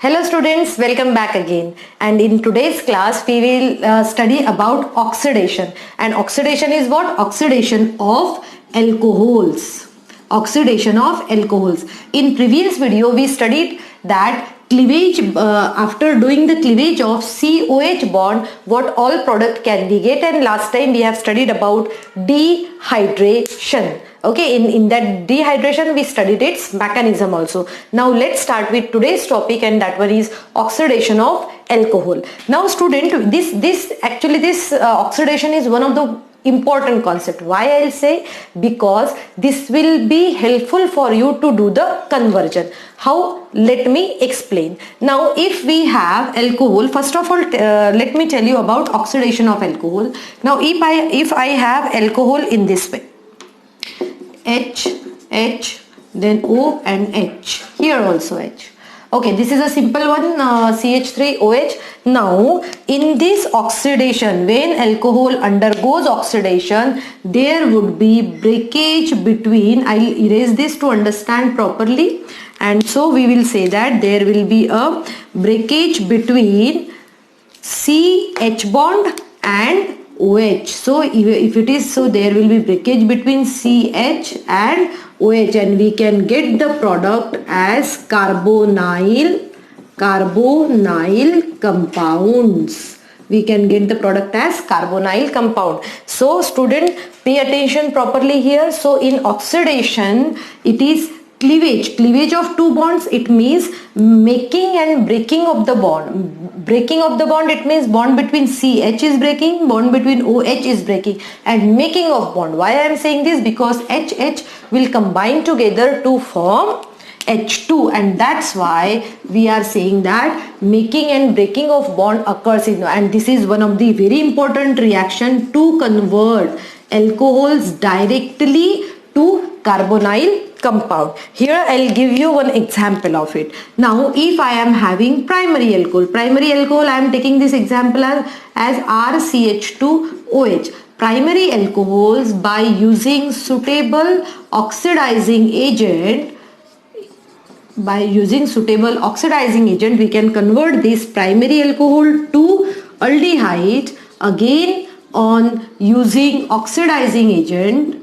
Hello students, welcome back again, and in today's class we will study about oxidation. And oxidation is what? Oxidation of alcohols. Oxidation of alcohols. In previous video we studied that cleavage, after doing the cleavage of COH bond, what all product can we get, and last time we have studied about dehydration. Okay, in that dehydration we studied its mechanism also. Now let's start with today's topic, and that one is oxidation of alcohol. Now student, this oxidation is one of the important concept. Why I'll say? Because this will be helpful for you to do the conversion. How? Let me explain. Now if we have alcohol, first of all let me tell you about oxidation of alcohol. Now if I have alcohol in this way, H, then O and H, here also H. Okay, this is a simple one, CH3OH. Now in this oxidation, when alcohol undergoes oxidation, there would be breakage between, I'll erase this to understand properly, and so we will say that there will be a breakage between CH bond and OH. So if it is so, there will be breakage between CH and OH, and we can get the product as carbonyl compounds. We can get the product as carbonyl compound. So student, pay attention properly here. So in oxidation, it is cleavage of two bonds. It means making and breaking of the bond. Breaking of the bond, it means bond between CH is breaking, bond between OH is breaking, and making of bond. Why I am saying this? Because HH will combine together to form H2, and that's why we are saying that making and breaking of bond occurs in, and this is one of the very important reaction to convert alcohols directly to carbonyl compound. Here I'll give you one example of it. Now if I am having primary alcohol I am taking this example as RCH2OH. Primary alcohols, by using suitable oxidizing agent, we can convert this primary alcohol to aldehyde. Again, on using oxidizing agent,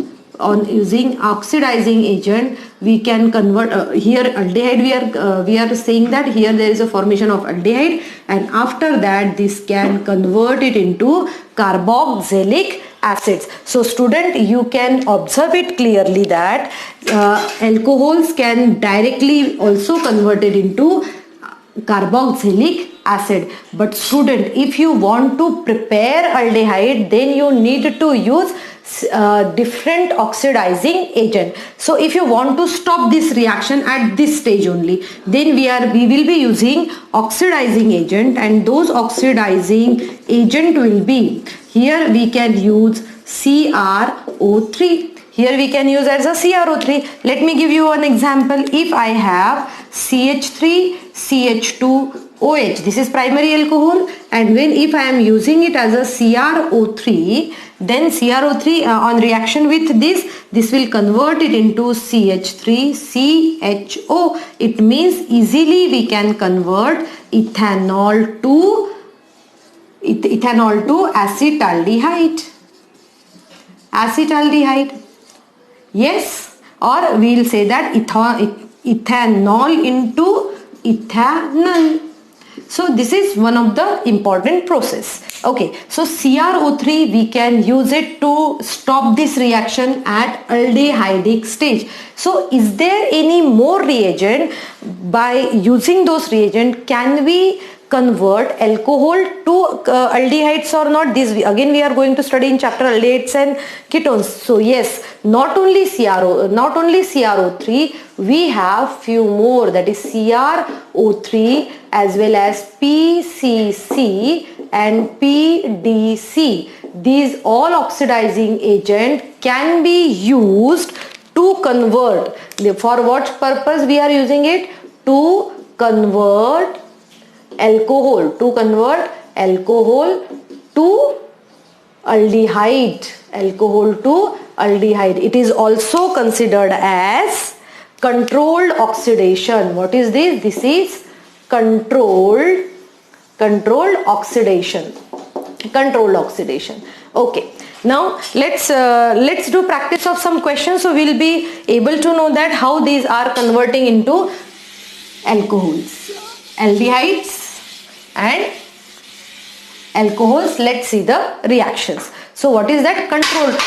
we can convert here aldehyde. We are saying that here there is a formation of aldehyde, and after that this can convert it into carboxylic acids. So student, you can observe it clearly that alcohols can directly also convert it into carboxylic acid. But student, if you want to prepare aldehyde, then you need to use different oxidizing agent. So if you want to stop this reaction at this stage only, then we will be using oxidizing agent, and those oxidizing agent will be, here we can use CrO3. Here we can use as a CrO3. Let me give you an example. If I have CH3CH2OH, this is primary alcohol, and if I am using it as a CrO3, then CrO3 on reaction with this will convert it into CH3CHO. It means easily we can convert ethanol to acetaldehyde. Yes, or we will say that ethanol into ethanol. So this is one of the important process. Okay, so CrO3 we can use it to stop this reaction at aldehydic stage. So is there any more reagent? By using those reagent, can we convert alcohol to aldehydes or not? This again we are going to study in chapter aldehydes and ketones. So yes, not only CrO3, we have few more, that is CrO3 as well as PCC and PDC. These all oxidizing agent can be used to convert. For what purpose we are using it? To convert alcohol to aldehyde. It is also considered as controlled oxidation. What is this? This is controlled oxidation. Controlled oxidation. Okay. Now let's do practice of some questions, so we'll be able to know that how these are converting into alcohols, aldehydes and alcohols. Let's see the reactions. So what is that? Controlled.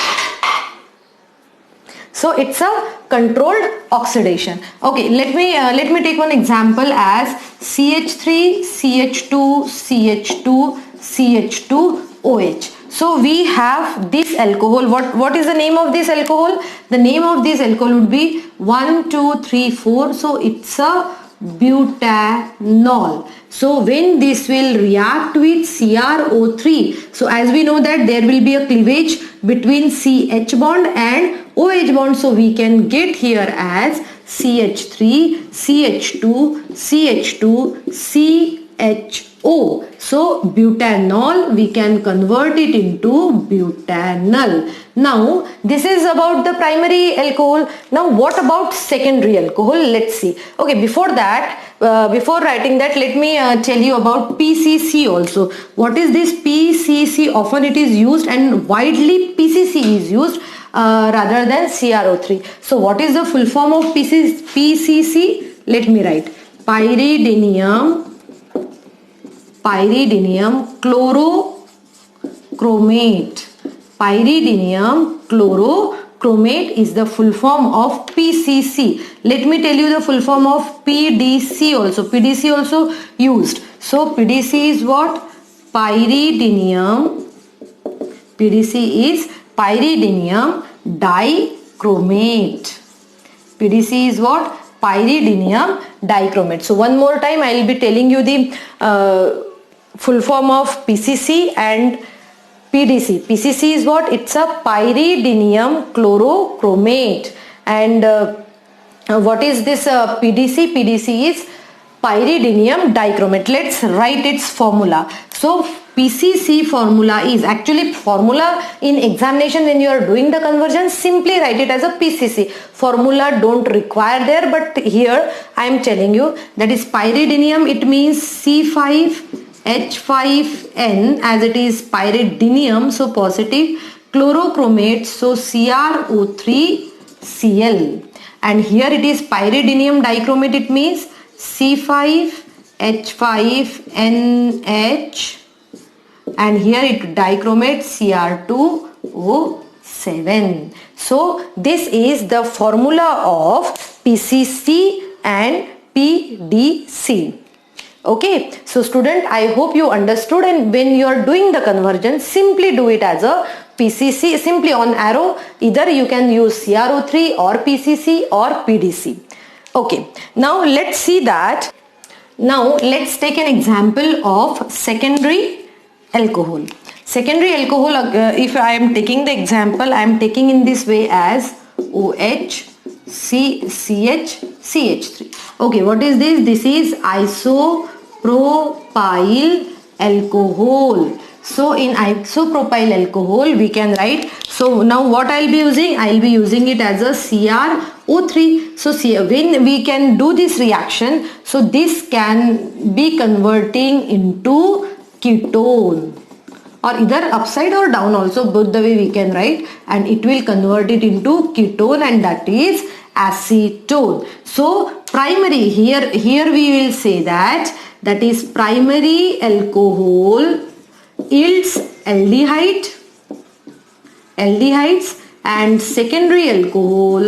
So it's a controlled oxidation. Okay, let me take one example as CH3, CH2, CH2, CH2, OH. So we have this alcohol. What is the name of this alcohol? The name of this alcohol would be 1, 2, 3, 4. So it's a butanol. So when this will react with CrO3, so as we know that there will be a cleavage between CH bond and OH bond, so we can get here as CH3, CH2, CH2, CHO. So butanol, we can convert it into butanol. Now this is about the primary alcohol. Now what about secondary alcohol? Let's see. Okay, before that, before writing that, let me tell you about PCC also. What is this PCC? Often it is used, and widely PCC is used rather than CrO3. So what is the full form of PCC? Let me write. Pyridinium chlorochromate. Pyridinium chlorochromate is the full form of PCC. Let me tell you the full form of PDC also. PDC also used. So PDC is what? Pyridinium. PDC is pyridinium dichromate. PDC is what? Pyridinium dichromate. So one more time I will be telling you the full form of PCC and PDC. PCC is what? It's a pyridinium chlorochromate. And what is this PDC? PDC is pyridinium dichromate. Let's write its formula. So PCC formula is actually formula in examination when you are doing the conversion, simply write it as a PCC. Formula don't require there, but here I am telling you that is pyridinium. It means C5H5N, as it is pyridinium, so positive. Chlorochromate, so CrO3Cl. And here it is pyridinium dichromate, it means C5H5NH. And here it dichromate Cr2O7. So this is the formula of PCC and PDC. Okay, so student, I hope you understood, and when you are doing the conversion, simply do it as a PCC, simply on arrow. Either you can use CrO3 or PCC or PDC. Okay, now let's see that. Now let's take an example of secondary alcohol. Secondary alcohol, if I am taking the example, I am taking in this way as OH, CH, CH3. Okay, what is this? This is isopropyl alcohol. So in isopropyl alcohol we can write, so now what I will be using? I will be using it as a CrO3. So when we can do this reaction, so this can be converting into ketone, or either upside or down also, both the way we can write, and it will convert it into ketone, and that is acetone. So primary, here we will say that is primary alcohol yields aldehydes, and secondary alcohol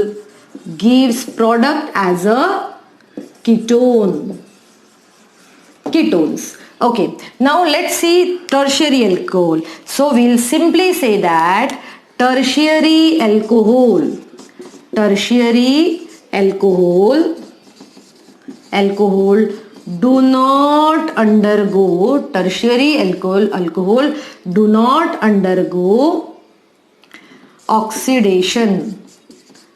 gives product as a ketones. Okay, now let's see tertiary alcohol. So we'll simply say that tertiary alcohol do not undergo, tertiary alcohol do not undergo oxidation.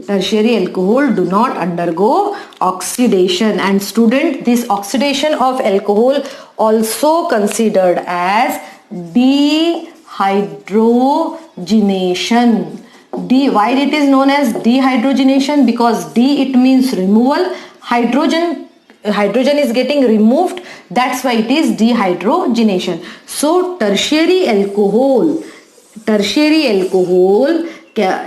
Tertiary alcohol do not undergo oxidation. And student, this oxidation of alcohol also considered as dehydrogenation. Why it is known as dehydrogenation? Because D, it means removal, hydrogen hydrogen is getting removed, that's why it is dehydrogenation. So tertiary alcohol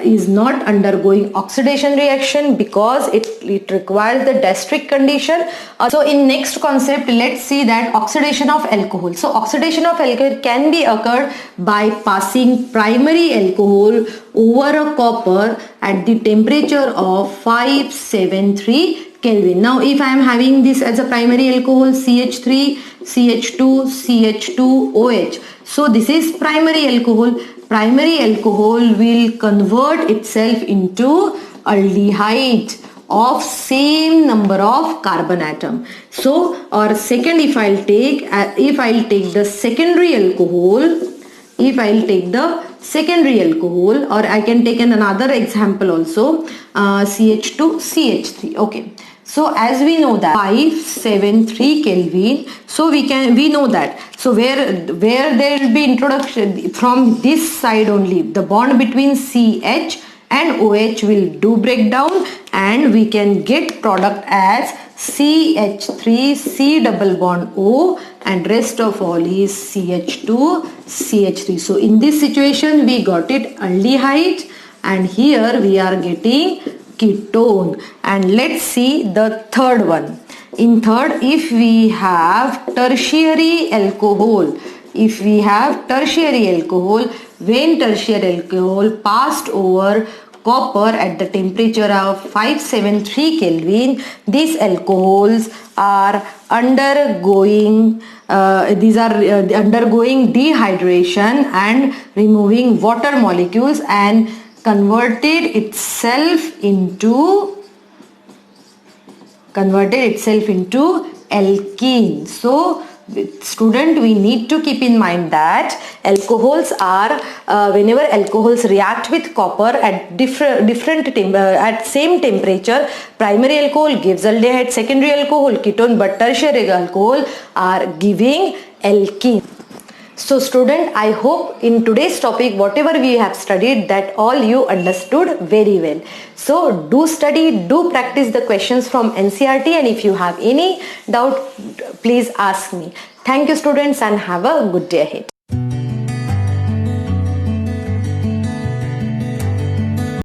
is not undergoing oxidation reaction because it requires the gastric condition. So in next concept, let's see that oxidation of alcohol. So oxidation of alcohol can be occurred by passing primary alcohol over a copper at the temperature of 573 Kelvin. Now if I am having this as a primary alcohol, CH3, CH2, CH2, OH. So this is primary alcohol. Primary alcohol will convert itself into aldehyde of same number of carbon atom. So, or second, if I'll take the secondary alcohol, or I can take another example also, CH2, CH3. Okay. So as we know that 573 Kelvin, so we know that. So where there will be introduction from this side only, the bond between CH and OH will do breakdown, and we can get product as CH3 C double bond O, and rest of all is CH2 CH3. So in this situation we got it aldehyde, and here we are getting ketone. And let's see the third one. In third, if we have tertiary alcohol, when tertiary alcohol passed over copper at the temperature of 573 Kelvin, these alcohols are undergoing dehydration and removing water molecules and converted itself into alkene. So student, we need to keep in mind that alcohols are whenever alcohols react with copper at at same temperature, primary alcohol gives aldehyde, secondary alcohol ketone, but tertiary alcohol are giving alkene. So student, I hope in today's topic whatever we have studied, that all you understood very well. So do study, do practice the questions from NCERT, and if you have any doubt, please ask me. Thank you students, and have a good day ahead.